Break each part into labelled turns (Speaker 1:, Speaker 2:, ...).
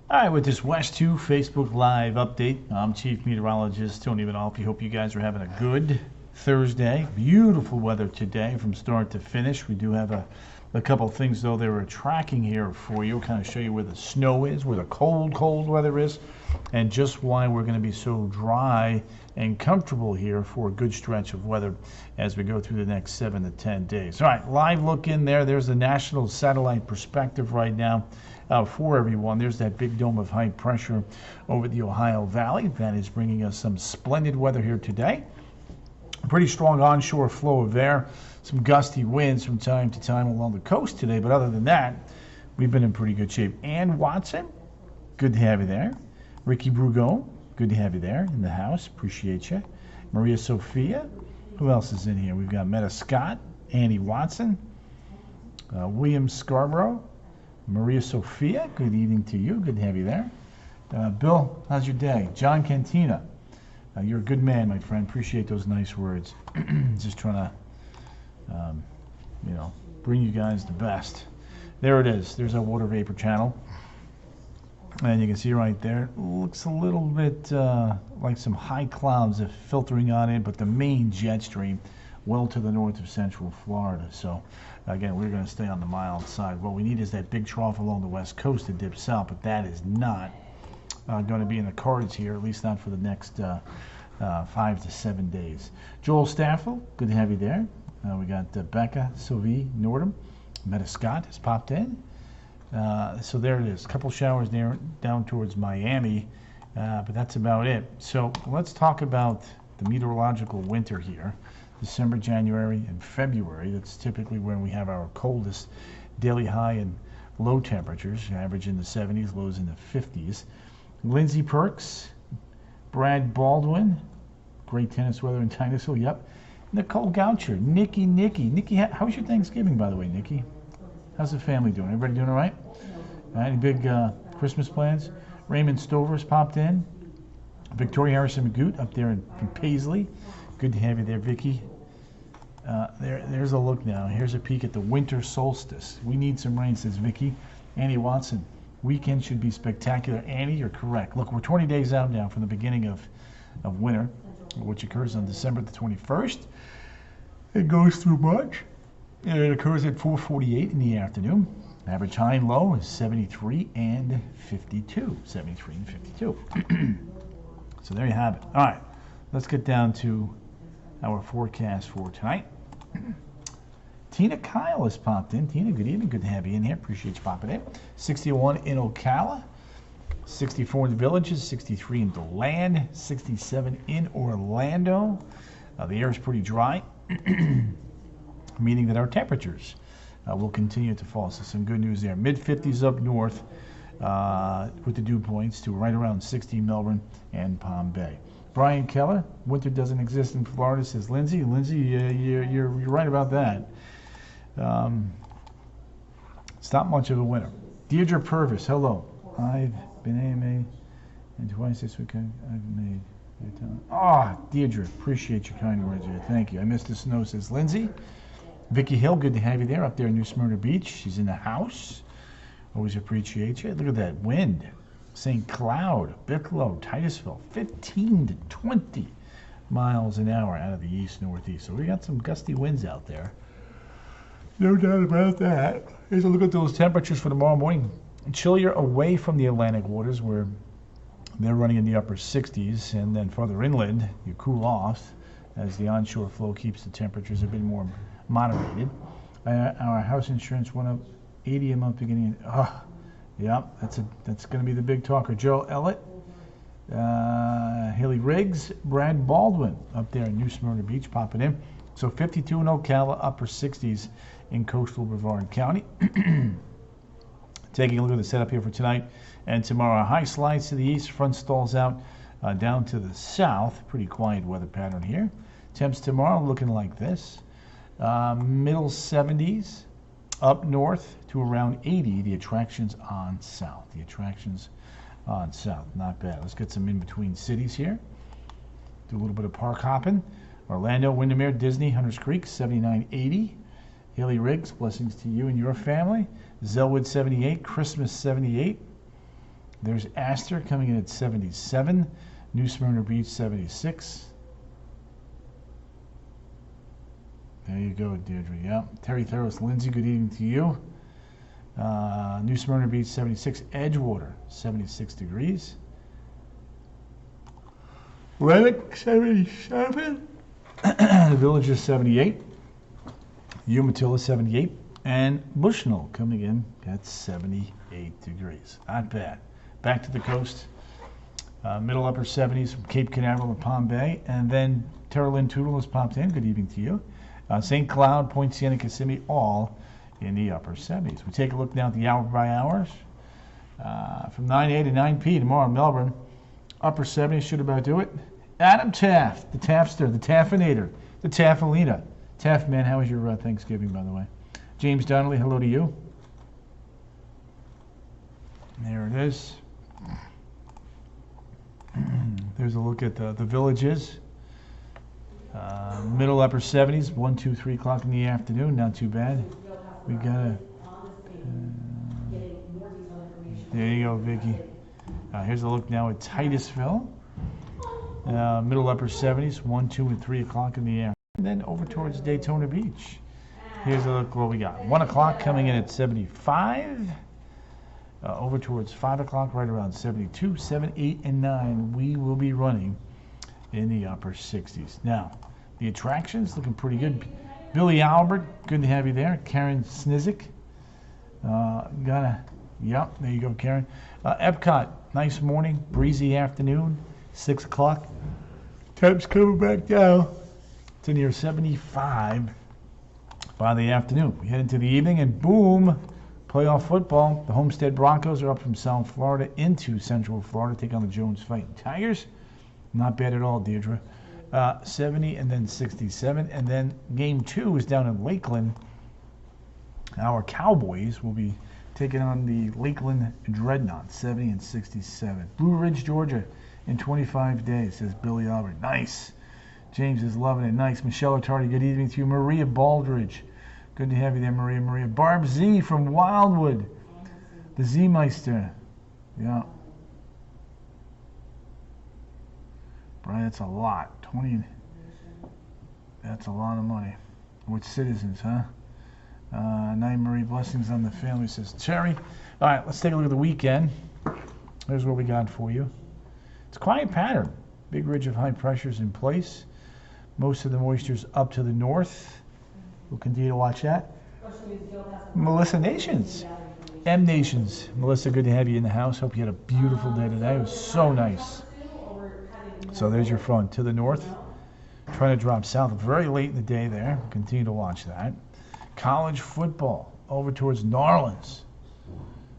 Speaker 1: All right, with this West 2 Facebook Live update, I'm Chief Meteorologist Tony Vanolfi. Hope you guys are having a good Thursday. Beautiful weather today from start to finish. We do have a couple things, though, that we're tracking here for you. Kind of show you where the snow is, where the cold weather is, and just why we're going to be so dry and comfortable here for a good stretch of weather as we go through the next 7 to 10 days. All right, live look in there. There's the national satellite perspective right now. For everyone. There's that big dome of high pressure over the Ohio Valley that is bringing us some splendid weather here today. A pretty strong onshore flow of air, some gusty winds from time to time along the coast today, but other than that, we've been in pretty good shape. Ann Watson, good to have you there. Ricky Brugo, good to have you there in the house. Appreciate you. Maria Sophia, who else is in here? We've got Meta Scott, Annie Watson, William Scarborough, Maria Sophia, good evening to you. Good to have you there. Bill, how's your day? John Cantina, you're a good man, my friend. Appreciate those nice words. Just trying to, bring you guys the best. There it is. There's our water vapor channel. And you can see right there, looks a little bit like some high clouds are filtering on in, but the main jet stream well to the north of central Florida. So again, we're going to stay on the mild side. What we need is that big trough along the west coast to dip south, but that is not going to be in the cards here, at least not for the next 5 to 7 days. Joel Staffel, good to have you there. We got Becca Sylvie Nordum. Meta Scott has popped in. So there it is. A couple showers there down towards Miami, but that's about it. So let's talk about the meteorological winter here. December, January, and February. That's typically when we have our coldest daily high and low temperatures, average in the 70s, lows in the 50s. Lindsey Perks, Brad Baldwin, great tennis weather in Titusville, yep. Nicole Goucher, Nikki, how was your Thanksgiving, by the way, Nikki? How's the family doing? Everybody doing all right? Any big Christmas plans? Raymond Stover's popped in. Victoria Harrison Magoot up there in Paisley. Good to have you there, Vicky. There's a look now. Here's a peek at the winter solstice. We need some rain, says Vicky. Annie Watson, weekend should be spectacular. Annie, you're correct. Look, we're 20 days out now from the beginning of winter, which occurs on December the 21st. It goes through March, and it occurs at 4:48 in the afternoon. Average high and low is 73 and 52. 73 and 52. So there you have it. All right, let's get down to our forecast for tonight. Tina Kyle has popped in. Tina, good evening. Good to have you in here. Appreciate you popping in. 61 in Ocala, 64 in the Villages, 63 in DeLand, 67 in Orlando. The air is pretty dry, meaning that our temperatures will continue to fall. So some good news there. Mid-50s up north with the dew points to right around 60 Melbourne and Palm Bay. Brian Keller, winter doesn't exist in Florida, says Lindsay. Lindsay, you're right about that. It's not much of a winter. Deirdre Purvis, hello. I've been AMA, and twice this week I've made your time. Deirdre, appreciate your kind words here. Thank you. I missed the snow, says Lindsay. Vicky Hill, good to have you there up there in New Smyrna Beach. She's in the house. Always appreciate you. Look at that wind. St. Cloud, Bicklow, Titusville, 15 to 20 miles an hour out of the east-northeast. So we got some gusty winds out there. No doubt about that. Here's a look at those temperatures for tomorrow morning. Chillier away from the Atlantic waters where they're running in the upper 60s, and then further inland, you cool off as the onshore flow keeps the temperatures a bit more moderated. Our house insurance went up $80 a month beginning. Yep, that's going to be the big talker. Joe Ellett, Haley Riggs, Brad Baldwin up there in New Smyrna Beach popping in. So 52 in Ocala, upper 60s in coastal Brevard County. Taking a look at the setup here for tonight and tomorrow. High slides to the east, front stalls out down to the south. Pretty quiet weather pattern here. Temps tomorrow looking like this. Middle 70s. Up north to around 80, the attractions on south. Not bad. Let's get some in-between cities here. Do a little bit of park hopping. Orlando, Windermere, Disney, Hunters Creek, 79-80. Haley Riggs, blessings to you and your family. Zellwood, 78. Christmas, 78. There's Astor coming in at 77. New Smyrna Beach, 76. There you go, Deirdre. Yeah. Terry Theros, Lindsay, good evening to you. New Smyrna Beach, 76. Edgewater, 76 degrees. Lennox, 77. The Village is 78. Umatilla, 78. And Bushnell coming in at 78 degrees. Not bad. Back to the coast. Middle upper 70s from Cape Canaveral and Palm Bay. And then Tara Lynn Toodle has popped in. Good evening to you. St. Cloud, Point Siena, Kissimmee, all in the upper 70s. We take a look now at the hour by hours. From 9 a to 9 p tomorrow in Melbourne. Upper 70s should about do it. Adam Taft, the Taftster, the Taffinator, the Taffalina. Taft, man, how was your Thanksgiving, by the way? James Donnelly, hello to you. There it is. There's a look at the villages. Middle upper 70s, 1, 2, 3 o'clock in the afternoon. Not too bad. We got a. There you go, Vicky. Here's a look now at Titusville. Middle upper 70s, 1, 2, and 3 o'clock in the afternoon. And then over towards Daytona Beach. Here's a look what we got. 1 o'clock coming in at 75. Over towards 5 o'clock, right around 72, 7, 8, and 9. We will be running in the upper 60s. Now, the attractions looking pretty good. Billy Albert, good to have you there. Karen Snizik. Yep, there you go, Karen. Epcot, nice morning, breezy afternoon, 6 o'clock. Temps coming back down to near 75 by the afternoon. We head into the evening and boom, playoff football. The Homestead Broncos are up from South Florida into Central Florida to take on the Jones Fighting Tigers. Not bad at all, Deirdre. 70 and then 67. And then game 2 is down in Lakeland. Our Cowboys will be taking on the Lakeland Dreadnought, 70 and 67. Blue Ridge, Georgia in 25 days, says Billy Albert. Nice. James is loving it. Nice. Michelle Otardi, good evening to you. Maria Baldridge. Good to have you there, Maria. Maria. Barb Z from Wildwood. The Z-Meister. Yeah. Brian, that's a lot. 20. That's a lot of money. With citizens, huh? Night Marie, blessings on the family, says Terry. All right, let's take a look at the weekend. Here's what we got for you. It's a quiet pattern. Big ridge of high pressures in place. Most of the moisture's up to the north. We'll continue to watch that. Melissa Nations. M Nations. Melissa, good to have you in the house. Hope you had a beautiful day today. It was so nice. So there's your front to the north. Trying to drop south very late in the day there. Continue to watch that. College football over towards New Orleans.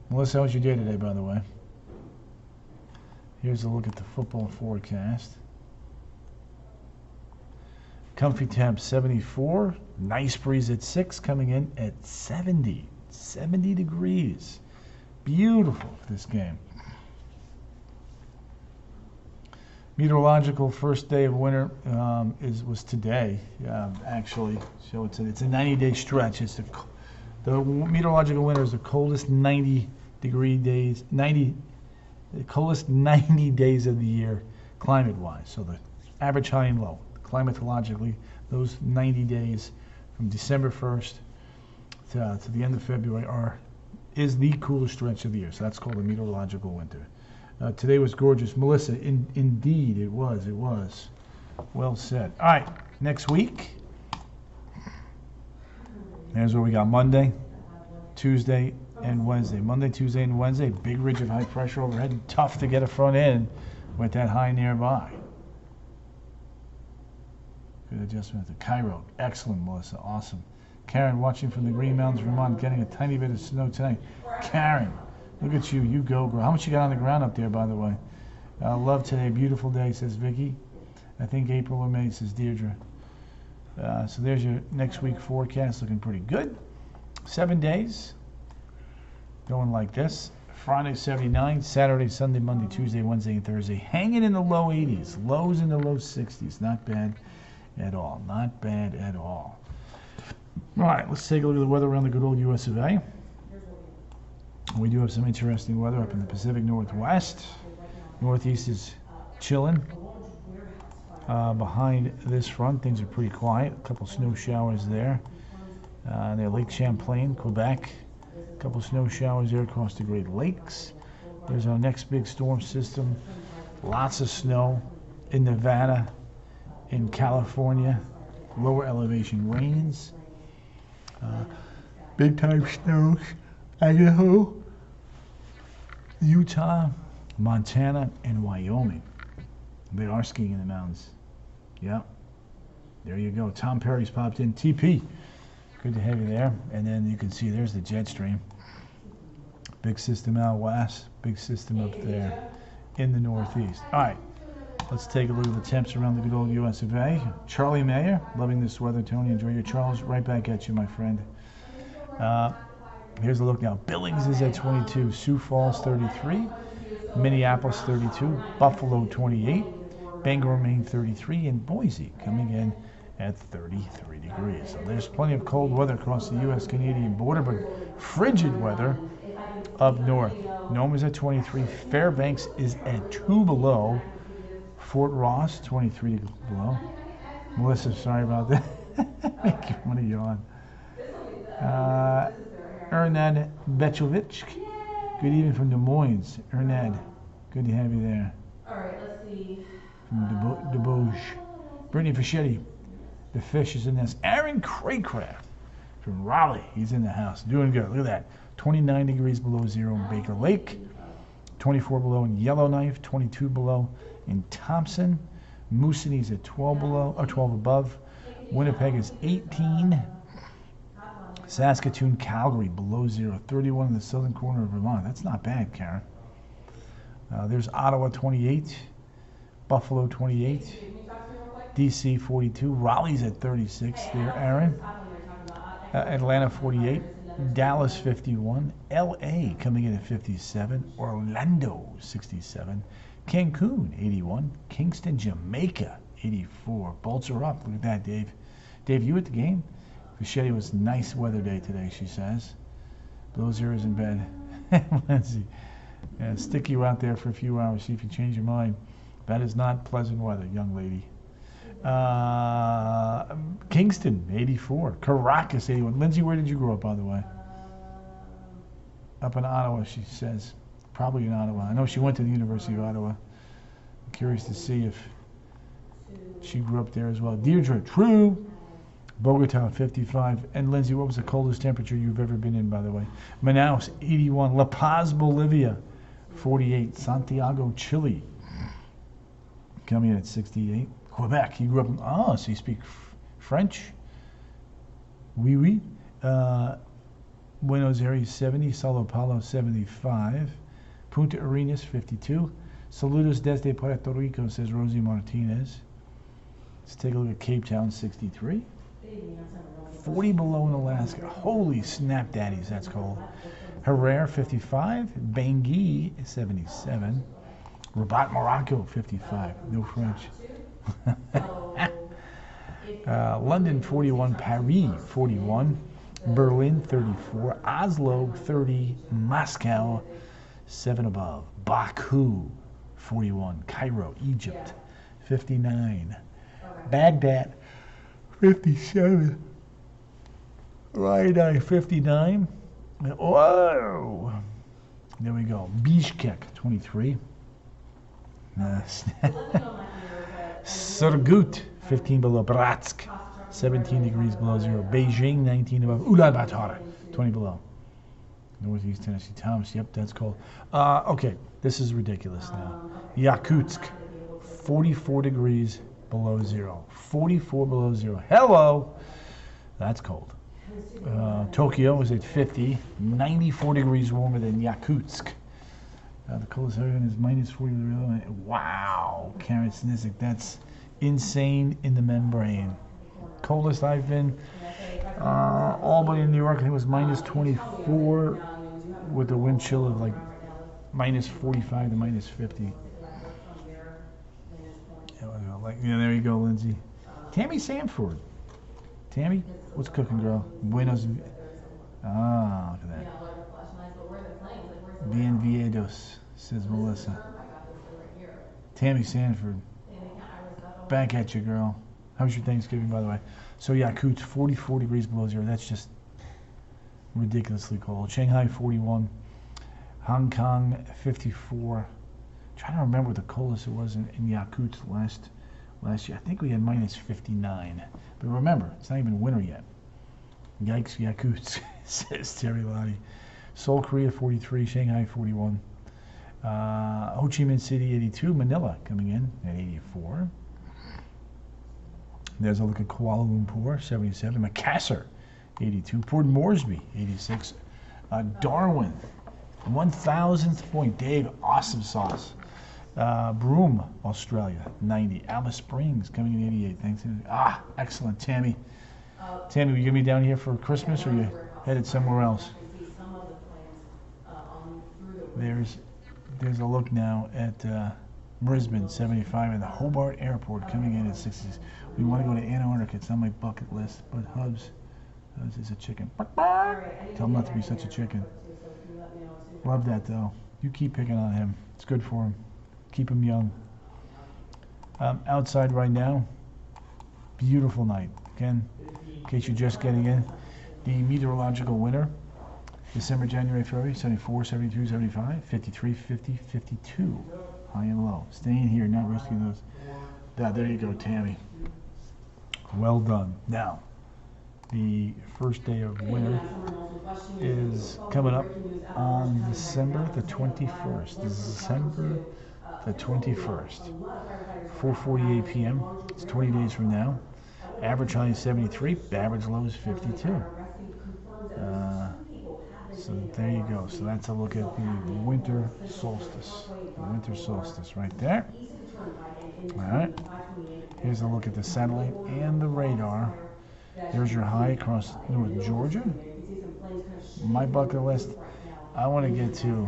Speaker 1: Melissa, how was your day today, by the way? Here's a look at the football forecast. Comfy temp 74. Nice breeze at 6, coming in at 70. 70 degrees. Beautiful for this game. Meteorological first day of winter was today, actually. So it's a 90-day stretch. It's the meteorological winter is the coldest 90-degree days, the coldest 90 days of the year, climate-wise. So the average high and low, climatologically, those 90 days from December 1st to the end of February is the coolest stretch of the year. So that's called a meteorological winter. Today was gorgeous. Melissa, indeed, it was. It was. Well said. All right, next week. Here's what we got. Monday, Tuesday, and Wednesday. Monday, Tuesday, and Wednesday. Big ridge of high pressure overhead. Tough to get a front end with that high nearby. Good adjustment at the Cairo. Excellent, Melissa. Awesome. Karen, watching from the Green Mountains, Vermont, getting a tiny bit of snow tonight. Karen. Look at you. You go, girl. How much you got on the ground up there, by the way? Love today. Beautiful day, says Vicky. I think April or May, says Deirdre. So there's your next week forecast. Looking pretty good. 7 days. Going like this. Friday, 79. Saturday, Sunday, Monday, Tuesday, Wednesday, and Thursday. Hanging in the low 80s. Lows in the low 60s. Not bad at all. Not bad at all. All right, let's take a look at the weather around the good old US of A. We do have some interesting weather up in the Pacific Northwest. Northeast is chilling. Behind this front, things are pretty quiet. A couple snow showers there. Near Lake Champlain, Quebec. A couple snow showers there across the Great Lakes. There's our next big storm system. Lots of snow in Nevada, in California. Lower elevation rains. Big time snows. Idaho, Utah, Montana, and Wyoming. They are skiing in the mountains. Yep. There you go. Tom Perry's popped in. TP. Good to have you there. And then you can see there's the jet stream. Big system out west. Big system up there in the northeast. All right. Let's take a look at the temps around the good old US of A. Charlie Mayer. Loving this weather, Tony. Enjoy your Charles. Right back at you, my friend. Here's a look now. Billings is at 22. Sioux Falls, 33. Minneapolis, 32. Buffalo, 28. Bangor, Maine, 33. And Boise coming in at 33 degrees. So there's plenty of cold weather across the U.S.-Canadian border, but frigid weather up north. Nome is at 23. Fairbanks is at 2 below. Fort Ross, 23 below. Melissa, sorry about that. Make you want to yawn. Ernad Bechovich. Good evening from Des Moines. Ernad, good to have you there.
Speaker 2: All right, let's see.
Speaker 1: From DeBoge. Brittany Fischetti. The fish is in this. Aaron Craycraft from Raleigh. He's in the house. Doing good. Look at that. 29 degrees below zero in Baker Lake. 24 below in Yellowknife. 22 below in Thompson. Moosonee at 12 below, or 12 above. Winnipeg is 18. Saskatoon, Calgary, below zero. 31 in the southern corner of Vermont. That's not bad, Karen. There's Ottawa, 28. Buffalo, 28. DC, 42. Raleigh's at 36 there, Aaron. Atlanta, 48. Dallas, 51. LA coming in at 57. Orlando, 67. Cancun, 81. Kingston, Jamaica, 84. Bolts are up. Look at that, Dave. Dave, you at the game? Fischetti was nice weather day today, she says. Below zero is in bed. Let's see. Yeah, stick you out there for a few hours, see if you change your mind. That is not pleasant weather, young lady. Kingston, 84. Caracas, 81. Lindsay, where did you grow up, by the way? Up in Ottawa, she says. Probably in Ottawa. I know she went to the University of Ottawa. I'm curious to see if she grew up there as well. Deirdre, true. Bogota, 55. And Lindsay, what was the coldest temperature you've ever been in, by the way? Manaus, 81. La Paz, Bolivia, 48. Santiago, Chile, coming in at 68. Quebec, you grew up in, so you speak French? Oui, oui. Buenos Aires, 70. Sao Paulo, 75. Punta Arenas, 52. Saludos desde Puerto Rico, says Rosie Martinez. Let's take a look at Cape Town, 63. 40 below in Alaska. Holy snap daddies, that's cold. Herrera, 55. Bangui, 77. Rabat, Morocco, 55. No French. London, 41. Paris, 41. Berlin, 34. Oslo, 30. Moscow, 7 above. Baku, 41. Cairo, Egypt, 59. Baghdad, 57. Right, 59. Whoa! There we go. Bishkek, 23. Surgut, 15 below. Bratsk, 17 degrees below zero. Beijing, 19 above. Ulaanbaatar, 20 below. Northeast Tennessee, Thomas. Yep, that's cold. Okay, this is ridiculous now. Yakutsk, 44 degrees below zero. 44 below zero. Hello! That's cold. Tokyo is at 50. 94 degrees warmer than Yakutsk. The coldest area is minus 40. Wow, Karen Snizik, that's insane in the membrane. Coldest I've been, Albany in New York, I think it was minus 24 with a wind chill of like minus 45 to minus 50. Yeah, there you go, Lindsay. Tammy Sanford. Tammy, what's cooking, girl? Buenos. Look at that. Bien Viedos, says Melissa. Tammy Sanford. Back at you, girl. How was your Thanksgiving, by the way? So, Yakutsk, 44 degrees below zero. That's just ridiculously cold. Shanghai, 41. Hong Kong, 54. Trying to remember what the coldest it was in Yakutsk last year. I think we had minus 59. But remember, it's not even winter yet. Yikes, Yakutsk, says Terry Lottie. Seoul, Korea, 43. Shanghai, 41. Ho Chi Minh City, 82. Manila coming in at 84. There's a look at Kuala Lumpur, 77. Makassar, 82. Port Moresby, 86. Darwin, 1,000th point. Dave, awesome sauce. Broome, Australia, 90. Alice Springs coming in 88. Thanks. Excellent. Tammy, will you get me down here for Christmas, or you headed somewhere else? There's a look now at Brisbane, 75, and the Hobart Airport coming in at 60s. We want to go to Antarctica. It's on my bucket list. But Hubs is a chicken. Tell him not to be such a chicken. Love that, though. You keep picking on him. It's good for him. Keep him young. Outside right now, beautiful night. Again, in case you're just getting in, the meteorological winter, December, January, February, 74, 72, 75, 53, 50, 52, high and low. Staying here, not risking those. There you go, Tammy. Well done. Now, the first day of winter is coming up on December the 21st. December the 21st, 4:48 p.m. It's 20 days from now. Average high is 73. Average low is 52. So there you go. So that's a look at the winter solstice. The winter solstice right there. All right. Here's a look at the satellite and the radar. There's your high across North Georgia. My bucket list, I want to get to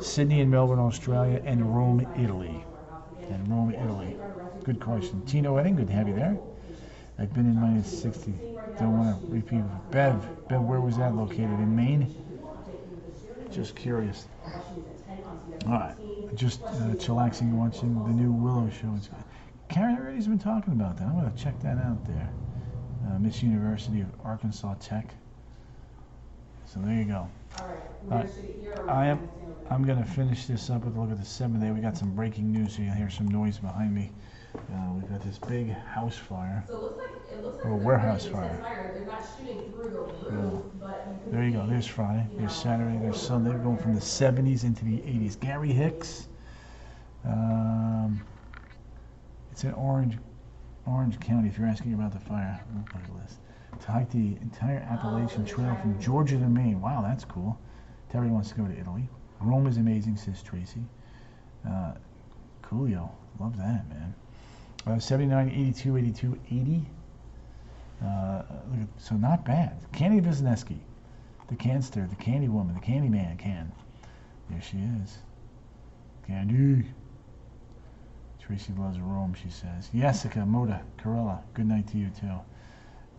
Speaker 1: Sydney and Melbourne, Australia, and Rome, Italy. Good question. Tino Edding, good to have you there. I've been in minus 60. Don't want to repeat. Bev, where was that located? In Maine? Just curious. All right. Just chillaxing, watching the new Willow show. Karen already's been talking about that. I'm going to check that out there. Miss University of Arkansas Tech. So there you go. All right. I'm going to finish this up with a look at the 7th day. We got some breaking news, so you'll hear some noise behind me. We've got this big house fire. So it looks like or warehouse fire. They're not shooting through the roof, but there you go. There's Friday. There's Saturday. There's Sunday. We're going from the 70s into the 80s. Gary Hicks. It's in Orange County. If you're asking about the fire, look at the list. To hike the entire Appalachian Trail from Georgia to Maine. Wow, that's cool. Terry wants to go to Italy. Rome is amazing, says Tracy. Coolio. Love that, man. 79, 82, 82, 80. So not bad. Candy Wisniewski, the Canster, the Candy Woman, the Candy Man, Can. There she is. Candy. Tracy loves Rome, she says. Jessica, Moda, Corella, good night to you too.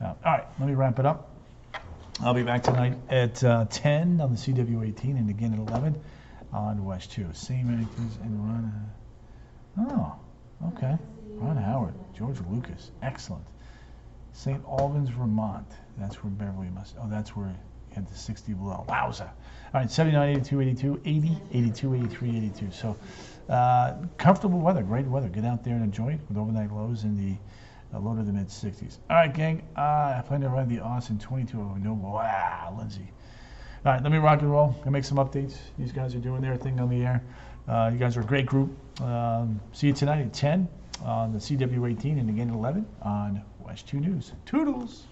Speaker 1: All right, let me wrap it up. I'll be back tonight at 10 on the CW18 and again at 11 on West 2. Same actors and Ron. Oh, okay. Ron Howard, George Lucas, excellent. St. Albans, Vermont. That's where Beverly must. Oh, that's where he had the 60 below. Wowza. All right, 79, 82, 82, 80, 82, 83, 82. So comfortable weather, great weather. Get out there and enjoy it with overnight lows in the low to the mid 60s. All right, gang. I plan to ride the Austin 22 over Noble. Wow, Lindsay. All right, let me rock and roll. I'll make some updates. These guys are doing their thing on the air. You guys are a great group. See you tonight at 10 on the CW18 and again at 11 on West 2 News. Toodles.